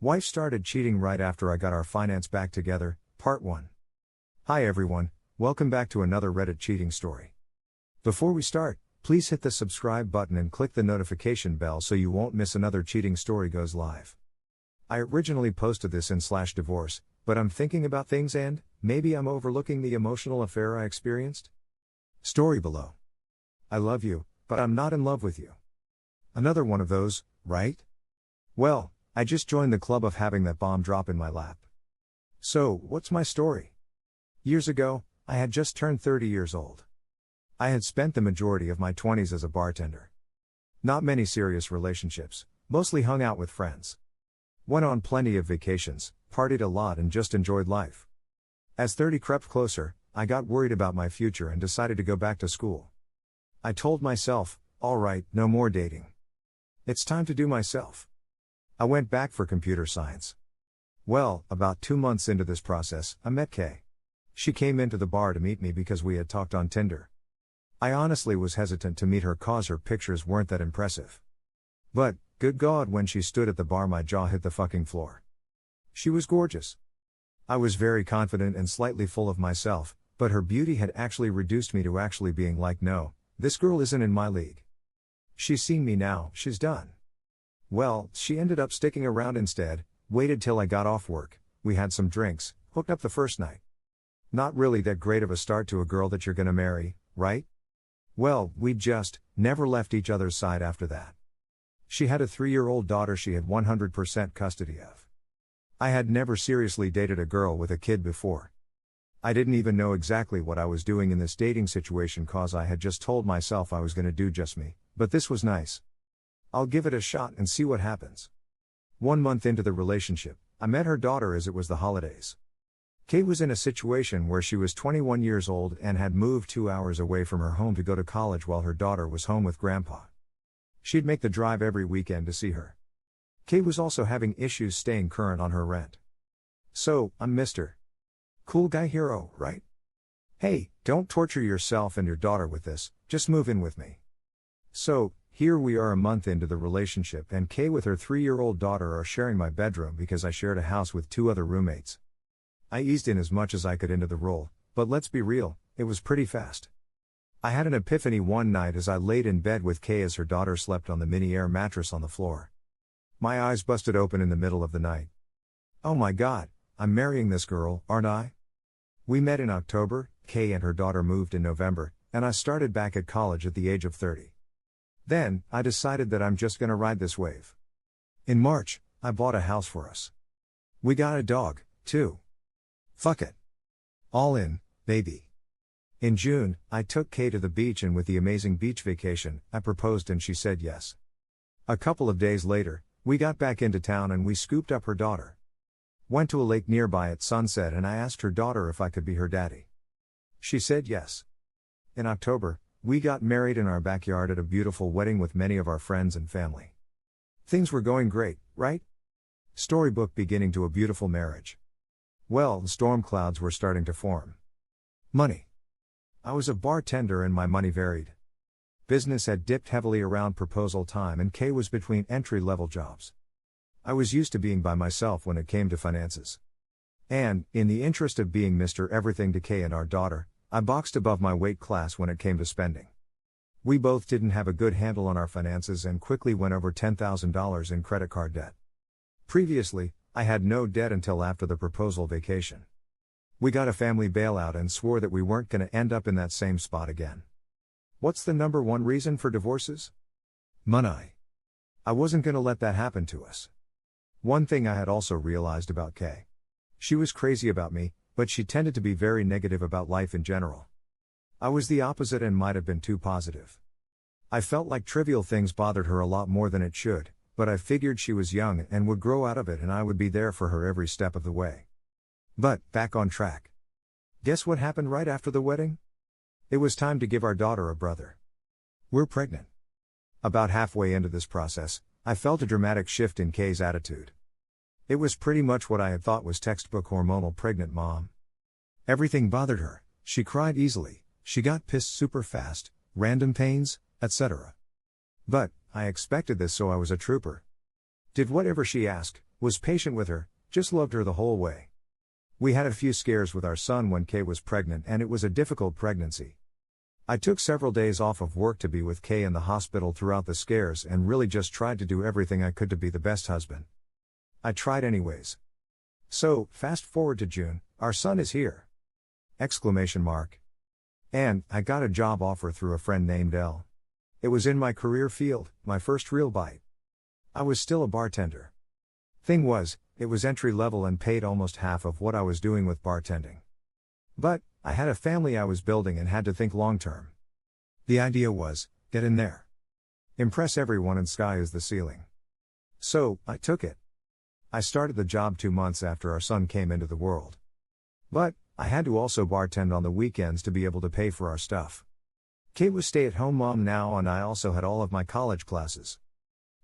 Wife started cheating right after I got our finance back together, Part 1. Hi everyone, welcome back to another Reddit cheating story. Before we start, please hit the subscribe button and click the notification bell so you won't miss another cheating story goes live. I originally posted this in /divorce, but I'm thinking about things and, maybe I'm overlooking the emotional affair I experienced? Story below. I love you, but I'm not in love with you. Another one of those, right? Well, I just joined the club of having that bomb drop in my lap. So, what's my story? Years ago, I had just turned 30 years old. I had spent the majority of my 20s as a bartender. Not many serious relationships, mostly hung out with friends. Went on plenty of vacations, partied a lot and just enjoyed life. As 30 crept closer, I got worried about my future and decided to go back to school. I told myself, alright, no more dating. It's time to do myself. I went back for computer science. Well, about 2 months into this process, I met Kay. She came into the bar to meet me because we had talked on Tinder. I honestly was hesitant to meet her cause her pictures weren't that impressive. But, good God, when she stood at the bar my jaw hit the fucking floor. She was gorgeous. I was very confident and slightly full of myself, but her beauty had actually reduced me to actually being like, no, this girl isn't in my league. She's seen me now, she's done. Well, she ended up sticking around instead, waited till I got off work, we had some drinks, hooked up the first night. Not really that great of a start to a girl that you're gonna marry, right? Well, we just never left each other's side after that. She had a 3-year-old daughter she had 100% custody of. I had never seriously dated a girl with a kid before. I didn't even know exactly what I was doing in this dating situation cause I had just told myself I was gonna do just me, but this was nice. I'll give it a shot and see what happens. 1 month into the relationship, I met her daughter as it was the holidays. Kay was in a situation where she was 21 years old and had moved 2 hours away from her home to go to college while her daughter was home with grandpa. She'd make the drive every weekend to see her. Kay was also having issues staying current on her rent. So, I'm Mr. Cool Guy Hero, right? Hey, don't torture yourself and your daughter with this, just move in with me. So, here we are a month into the relationship and Kay with her 3-year-old daughter are sharing my bedroom because I shared a house with 2 other roommates. I eased in as much as I could into the role, but let's be real, it was pretty fast. I had an epiphany one night as I laid in bed with Kay as her daughter slept on the mini air mattress on the floor. My eyes busted open in the middle of the night. Oh my God, I'm marrying this girl, aren't I? We met in October, Kay and her daughter moved in November, and I started back at college at the age of 30. Then, I decided that I'm just gonna ride this wave. In March, I bought a house for us. We got a dog, too. Fuck it. All in, baby. In June, I took Kay to the beach and with the amazing beach vacation, I proposed and she said yes. A couple of days later, we got back into town and we scooped up her daughter. Went to a lake nearby at sunset and I asked her daughter if I could be her daddy. She said yes. In October, we got married in our backyard at a beautiful wedding with many of our friends and family. Things were going great, right? Storybook beginning to a beautiful marriage. Well, the storm clouds were starting to form. Money. I was a bartender and my money varied. Business had dipped heavily around proposal time and Kay was between entry-level jobs. I was used to being by myself when it came to finances. And, in the interest of being Mr. Everything to Kay and our daughter, I boxed above my weight class when it came to spending. We both didn't have a good handle on our finances and quickly went over $10,000 in credit card debt. Previously, I had no debt until after the proposal vacation. We got a family bailout and swore that we weren't gonna end up in that same spot again. What's the number one reason for divorces? Money. I wasn't gonna let that happen to us. One thing I had also realized about Kay. She was crazy about me, but she tended to be very negative about life in general. I was the opposite and might have been too positive. I felt like trivial things bothered her a lot more than it should, but I figured she was young and would grow out of it and I would be there for her every step of the way. But, back on track. Guess what happened right after the wedding? It was time to give our daughter a brother. We're pregnant. About halfway into this process, I felt a dramatic shift in Kay's attitude. It was pretty much what I had thought was textbook hormonal pregnant mom. Everything bothered her, she cried easily, she got pissed super fast, random pains, etc. But, I expected this so I was a trooper. Did whatever she asked, was patient with her, just loved her the whole way. We had a few scares with our son when Kay was pregnant, and it was a difficult pregnancy. I took several days off of work to be with Kay in the hospital throughout the scares and really just tried to do everything I could to be the best husband. I tried anyways. So, fast forward to June, our son is here! Exclamation mark. And, I got a job offer through a friend named Elle. It was in my career field, my first real bite. I was still a bartender. Thing was, it was entry level and paid almost half of what I was doing with bartending. But, I had a family I was building and had to think long term. The idea was, get in there. Impress everyone and sky is the ceiling. So, I took it. I started the job 2 months after our son came into the world. But, I had to also bartend on the weekends to be able to pay for our stuff. Kate was stay-at-home mom now, and I also had all of my college classes.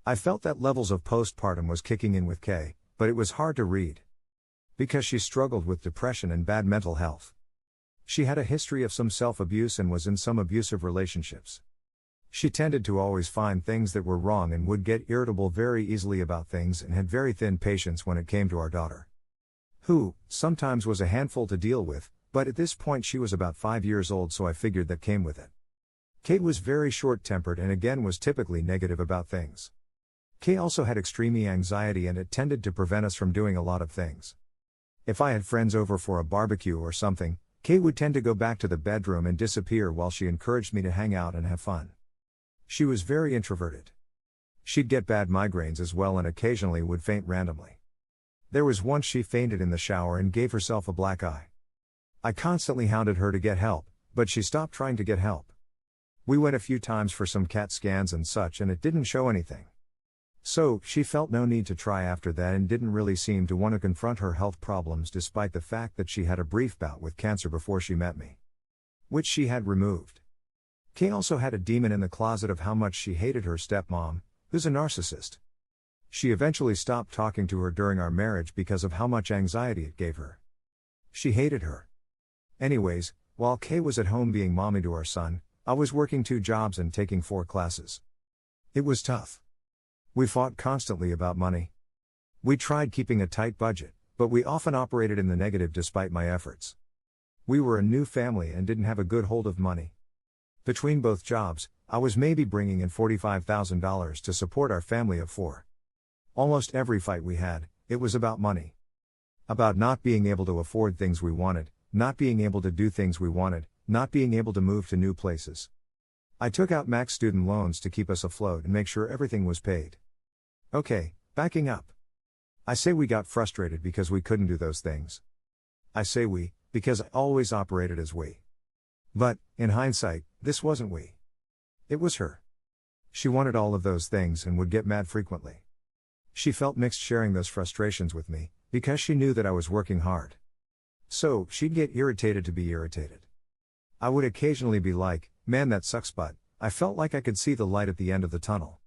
I felt that levels of postpartum was kicking in with Kay, but it was hard to read. Because she struggled with depression and bad mental health. She had a history of some self-abuse and was in some abusive relationships. She tended to always find things that were wrong and would get irritable very easily about things and had very thin patience when it came to our daughter. Who, sometimes was a handful to deal with, but at this point she was about 5 years old, so I figured that came with it. Kate was very short-tempered and again was typically negative about things. Kay also had extreme anxiety and it tended to prevent us from doing a lot of things. If I had friends over for a barbecue or something, Kay would tend to go back to the bedroom and disappear while she encouraged me to hang out and have fun. She was very introverted. She'd get bad migraines as well and occasionally would faint randomly. There was once she fainted in the shower and gave herself a black eye. I constantly hounded her to get help, but she stopped trying to get help. We went a few times for some CAT scans and such and it didn't show anything. So, she felt no need to try after that and didn't really seem to want to confront her health problems despite the fact that she had a brief bout with cancer before she met me. Which she had removed. Kay also had a demon in the closet of how much she hated her stepmom, who's a narcissist. She eventually stopped talking to her during our marriage because of how much anxiety it gave her. She hated her. Anyways, while Kay was at home being mommy to our son, I was working 2 jobs and taking 4 classes. It was tough. We fought constantly about money. We tried keeping a tight budget, but we often operated in the negative despite my efforts. We were a new family and didn't have a good hold of money. Between both jobs, I was maybe bringing in $45,000 to support our family of 4. Almost every fight we had, it was about money. About not being able to afford things we wanted, not being able to do things we wanted, not being able to move to new places. I took out max student loans to keep us afloat and make sure everything was paid. Okay, backing up. I say we got frustrated because we couldn't do those things. I say we, because I always operated as we. But, in hindsight, this wasn't we. It was her. She wanted all of those things and would get mad frequently. She felt mixed sharing those frustrations with me, because she knew that I was working hard. So, she'd get irritated to be irritated. I would occasionally be like, man, that sucks, but I felt like I could see the light at the end of the tunnel.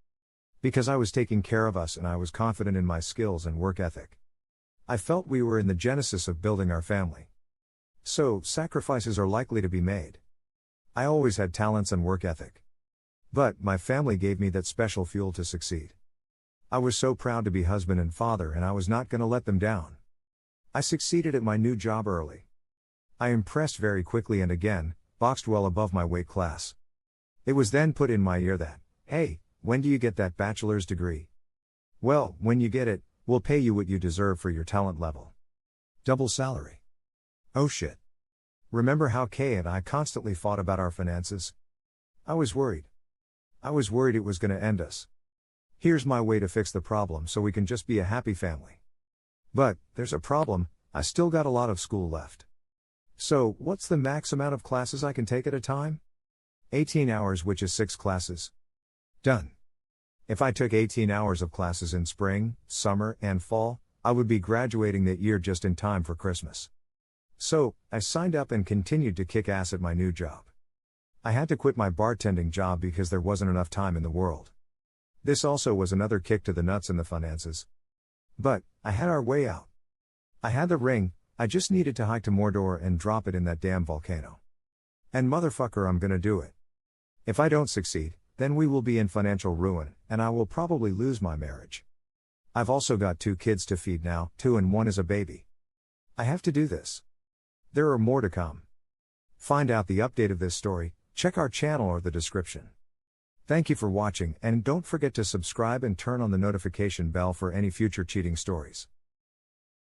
Because I was taking care of us and I was confident in my skills and work ethic. I felt we were in the genesis of building our family. So, sacrifices are likely to be made. I always had talents and work ethic. But, my family gave me that special fuel to succeed. I was so proud to be husband and father and I was not going to let them down. I succeeded at my new job early. I impressed very quickly and again, boxed well above my weight class. It was then put in my ear that, hey, when do you get that bachelor's degree? Well, when you get it, we'll pay you what you deserve for your talent level. Double salary. Oh shit. Remember how Kay and I constantly fought about our finances? I was worried. I was worried it was going to end us. Here's my way to fix the problem so we can just be a happy family. But, there's a problem, I still got a lot of school left. So, what's the max amount of classes I can take at a time? 18 hours, which is 6 classes. Done. If I took 18 hours of classes in spring, summer, and fall, I would be graduating that year just in time for Christmas. So, I signed up and continued to kick ass at my new job. I had to quit my bartending job because there wasn't enough time in the world. This also was another kick to the nuts in the finances. But, I had our way out. I had the ring, I just needed to hike to Mordor and drop it in that damn volcano. And motherfucker, I'm gonna do it. If I don't succeed, then we will be in financial ruin, and I will probably lose my marriage. I've also got 2 kids to feed now, 2 and 1 is a baby. I have to do this. There are more to come. Find out the update of this story, check our channel or the description. Thank you for watching, and don't forget to subscribe and turn on the notification bell for any future cheating stories.